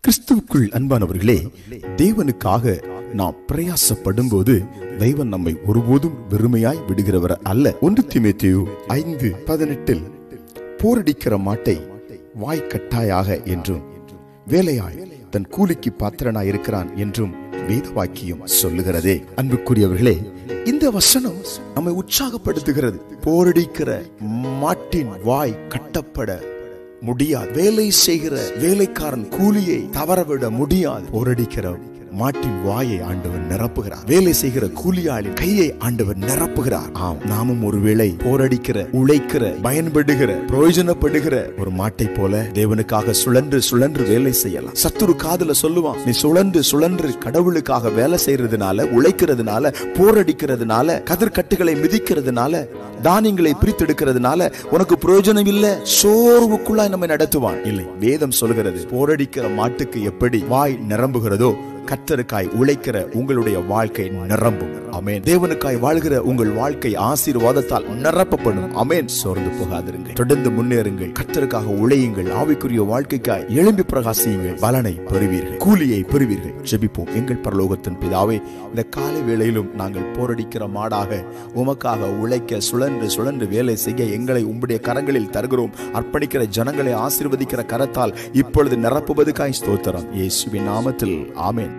கிறிஸ்துவுக்குள் அன்பானவர்களே, தேவனுக்காக நாம் பிரயாசப்படும் போது தேவன் நம்மை ஒருபோதும் வெறுமையாய் விடுகிறவர் அல்ல. 1 தீமோத்தேயு 5:18 போரடிக்கிற மாட்டை வாய்க்கட்டாயாக என்றும் வேலையாய் தன் கூலிக்கு பாத்திரனாய் இருக்கிறான் என்றும் வேத வாக்கியம் சொல்லுகிறதே. அன்புக்குரியவர்களே, இந்த வசனம் நம்மை உற்சாகப்படுத்துகிறது. போரடிக்கிற மாட்டின் வாய் கட்டப்பட முடியாது. வேலை செய்கிற வேலைக்காரன் கூலியை தவறவிட முடியாது. போரடிக்கிற மாட்டின் வாயை ஆண்டவர் நிரப்புகிறார். வேலை செய்கிற கூலியாளின் கையை ஆண்டவர் நிரப்புகிறார். ஆம், நாமும் ஒருவேளை போரடிக்கிற, உழைக்கிற, பயன்படுகிற, பிரயோஜனப்படுகிற ஒரு மாட்டை போல தேவனுக்காக சுழன்று சுழன்று வேலை செய்யலாம். சத்துரு காதுல சொல்லுவான், நீ சுழன்று சுழன்று கடவுளுக்காக வேலை செய்யறதுனால, உழைக்கிறதுனால, போரடிக்கிறதுனால, கதிர்கட்டுகளை மிதிக்கிறதுனால, தானியங்களை பிரித்தெடுக்கிறதுனால உனக்கு பிரயோஜனம் இல்ல, சோர்வுக்குள்ளாய் நம்மை நடத்துவான். இல்லை, வேதம் சொல்கிறது, போரடிக்கிற மாட்டுக்கு எப்படி வாய் நிரம்புகிறதோ கர்த்தருக்காய் உழைக்கிற உங்களுடைய வாழ்க்கை நிரம்பும். ஆமென். தேவனுக்காய் வாழ்கிற உங்கள் வாழ்க்கை ஆசீர்வாதத்தால் நிரப்பப்படும். ஆமென். சோர்ந்து போகாதிருங்கள், தொடர்ந்து முன்னேறுங்கள், கர்த்தருக்காக உழையுங்கள், ஆவிக்குரிய வாழ்க்கைக்காய் எழும்பி பிரகாசியுங்கள், பலனை பெறுவீர்கள், கூலியை பெறுவீர்கள். ஜெபிப்போம். எங்கள் பரலோகத்தின் பிதாவே, இந்த காலை வேளையிலும் நாங்கள் போரடிக்கிற மாடாக உமக்காக உழைக்க, சுழன்று சுழன்று வேலை செய்ய எங்களை உம்முடைய கரங்களில் தருகிறோம். அர்ப்பணிக்கிற ஜனங்களை ஆசீர்வதிக்கிற கரத்தால் இப்பொழுது நிரப்புவதற்காய் ஸ்தோத்திரம். இயேசுவின் நாமத்தில் ஆமென்.